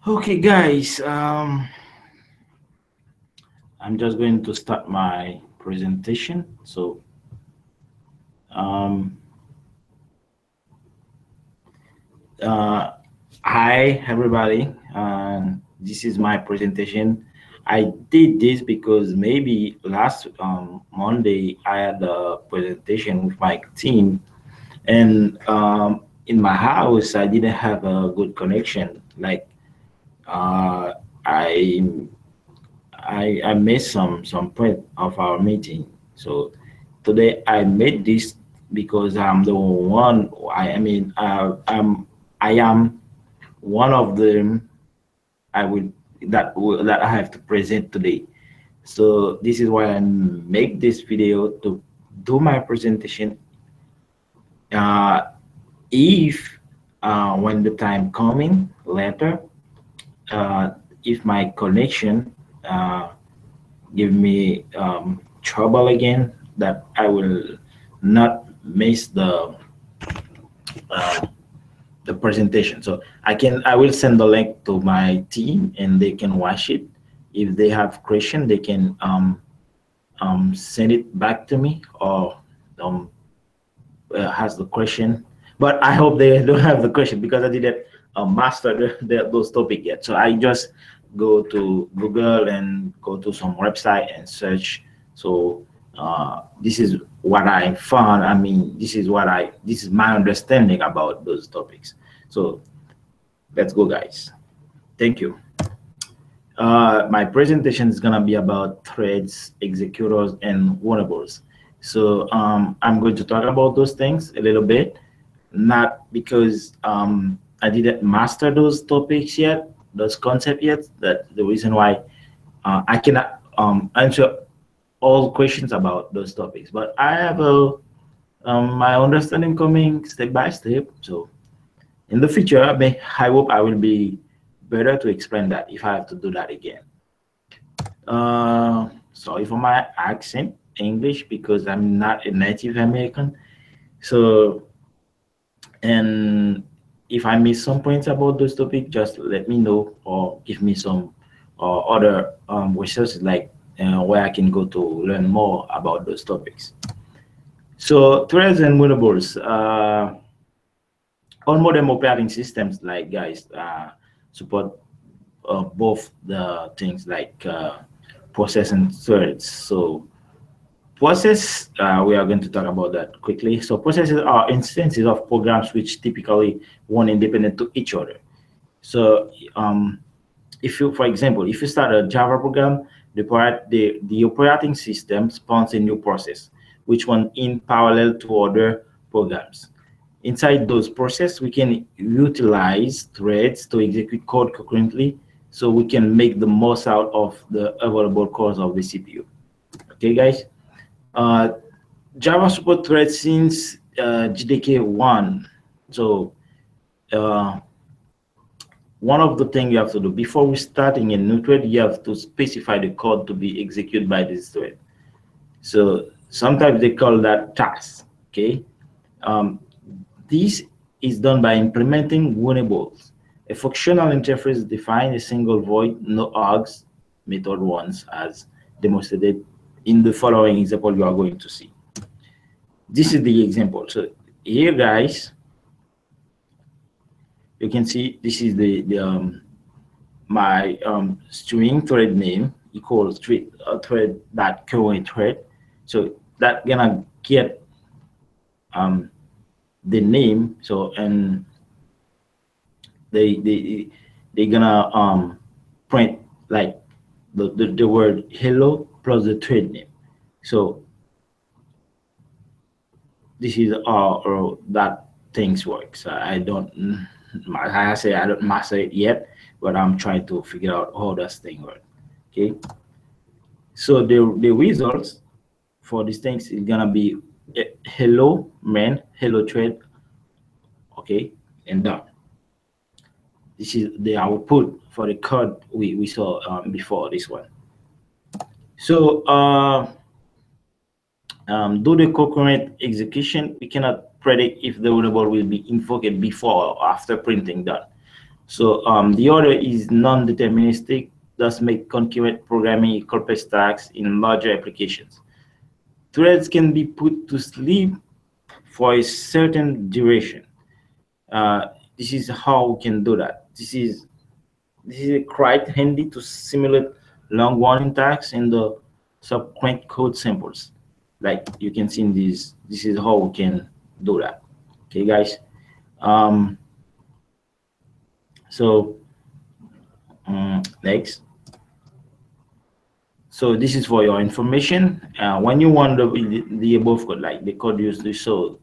Okay, guys, I'm just going to start my presentation. So, um, uh, hi everybody, this is my presentation. I did this because maybe last Monday I had a presentation with my team, and in my house I didn't have a good connection. Like, uh, I I missed some point of our meeting. So today I made this because I'm the one. I am one of them. That I have to present today. So this is why I make this video to do my presentation. Uh, if when the time coming later, uh, if my connection uh, give me trouble again, that I will not miss uh, the presentation. So I will send the link to my team and they can watch it. If they have question, they can send it back to me, or um, has the question. But I hope they don't have the question because I didn't master those topic yet. So I just go to Google and go to some website and search. So this is what I found. I mean, this is my understanding about those topics. So let's go, guys. Thank you. My presentation is gonna be about threads, executors, and Runnables. So I'm going to talk about those things a little bit, not because I didn't master those topics yet, those concepts yet. That the reason why I cannot answer all questions about those topics, but I have my understanding coming step by step. So in the future, I hope I will be better to explain that if I have to do that again. Sorry for my accent, English, because I'm not a native American. So, and if I miss some points about those topics, just let me know or give me some other resources like where I can go to learn more about those topics. So, threads and mutables. All modern operating systems, like guys, support both the things like process and threads. So process, we are going to talk about that quickly. So processes are instances of programs which typically run independent to each other. So if you, for example, if you start a Java program, the operating system spawns a new process, which one in parallel to other programs. Inside those processes, we can utilize threads to execute code concurrently, so we can make the most out of the available cores of the CPU. Okay, guys? Uh, Java support threads since GDK 1. So uh, one of the things you have to do before we starting a new thread, you have to specify the code to be executed by this thread. So sometimes they call that task. Okay. Um, this is done by implementing Runnables. A functional interface defines a single void, no-args method once, as demonstrated in the following example you are going to see. This is the example. So here, guys, you can see this is my string thread name equals thread dot current thread. So that gonna get um, the name. So and they gonna print like the word hello plus the thread name. So this is how that things works. I don't, like I say, I don't master it yet, but I'm trying to figure out how that thing works. Okay. So the results for these things is gonna be hello man, hello thread, okay, and done. This is the output for the code we saw before this one. So do the concurrent execution. We cannot predict if the variable will be invoked before or after printing done. So the other is non-deterministic, thus make concurrent programming a complex task in larger applications. Threads can be put to sleep for a certain duration. This is how we can do that. This is quite handy to simulate long warning tasks in the subsequent code samples. Like you can see in this is how we can do that. Okay, guys. So next. So this is for your information. When you want the above code, like the code used to show,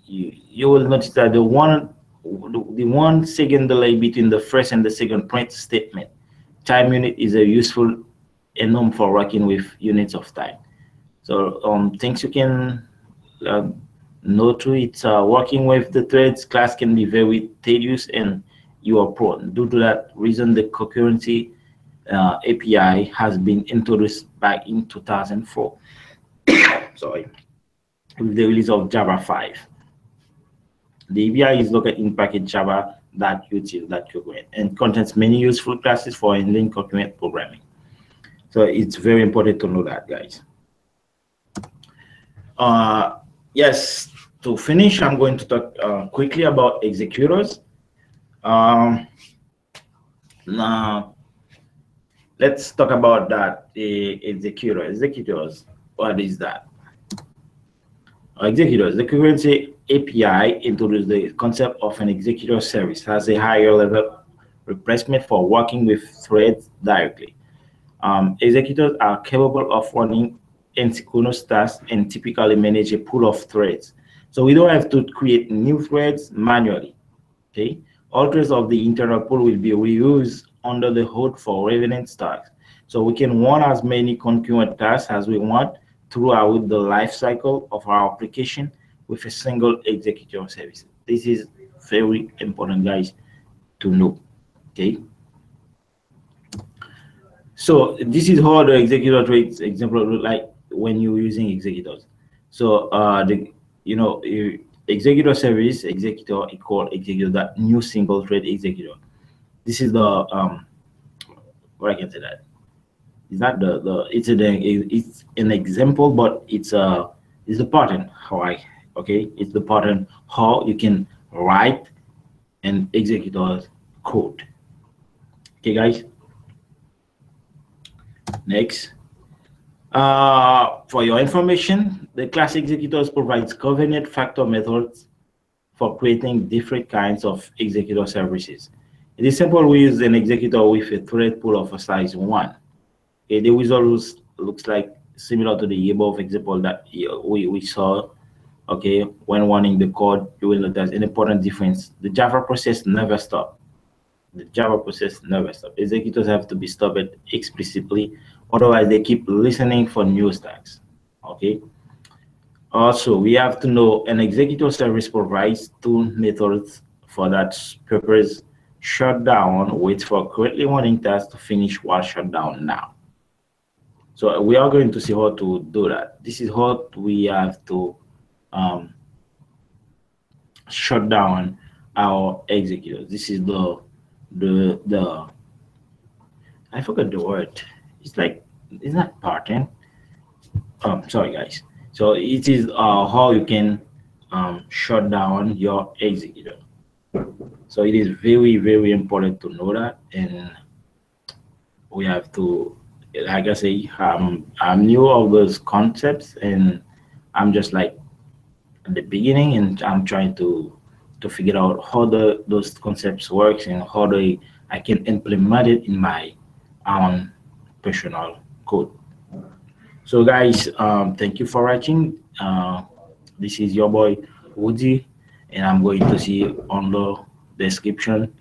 you will notice that the 1 second delay between the first and the second print statement time unit is a useful enum for working with units of time. So things you can note to it, working with the threads class can be very tedious and you are prone. Due to that reason, the concurrency API has been introduced back in 2004. Sorry, with the release of Java 5. The API is located in package java.util.concurrent and contains many useful classes for handling concurrent programming. So it's very important to know that, guys. Yes, to finish, I'm going to talk quickly about executors. Now, let's talk about that. Executors. What is that? Executors. The concurrency API introduced the concept of an executor service as a higher level replacement for working with threads directly. Executors are capable of running asynchronous tasks and typically manage a pool of threads. So we don't have to create new threads manually. Okay, all threads of the internal pool will be reused under the hood for relevant tasks. So we can run as many concurrent tasks as we want throughout the life cycle of our application with a single executor service. This is very important, guys, to know. Okay. So this is how the executor traits example look like when you're using executors. So executor service executor equal executor, that new single thread executor. This is the what I can say that it's not it's an example, but it's the pattern how it's the pattern how you can write an executor code. Okay, guys. Next. For your information, the class executors provides covenant factor methods for creating different kinds of executor services. It is simple. We use an executor with a thread pool of a size 1. Okay, the result looks like similar to the above example that we saw. Okay, when running the code, you will notice an important difference. The Java process never stops. The Java process never stops. Executors have to be stopped explicitly, otherwise they keep listening for new stacks. Okay. Also, we have to know an executor service provides two methods for that purpose: shutdown, wait for currently running tasks to finish while shut down now. So we are going to see how to do that. This is how we have to shut down our executors. This is the I forgot the word. It's like, it's not pattern. Sorry, guys. So it is how you can shut down your executor. So it is very, very important to know that, and we have to, like I say, I'm new of those concepts, and I'm just like at the beginning, and I'm trying to figure out how those concepts works and how I can implement it in my own personal code. So guys, thank you for watching. This is your boy Woody, and I'm going to see on the description.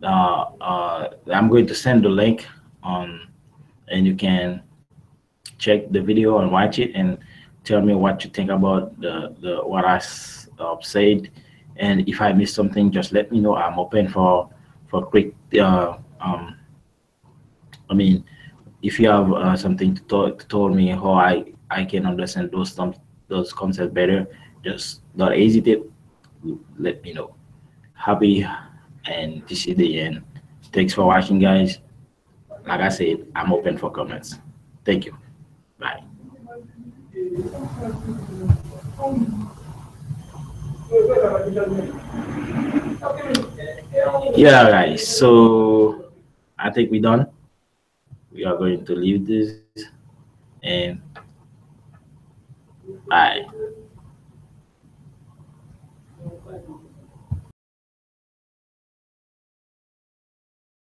I'm going to send the link and you can check the video and watch it and tell me what you think about the what I said. And if I missed something, just let me know. I'm open for quick. I mean, if you have something to tell me how I can understand those concepts better, just don't hesitate. Let me know. Happy and this is the end. Thanks for watching, guys. Like I said, I'm open for comments. Thank you. Bye. Yeah, guys. So I think we're done. We are going to leave this and bye.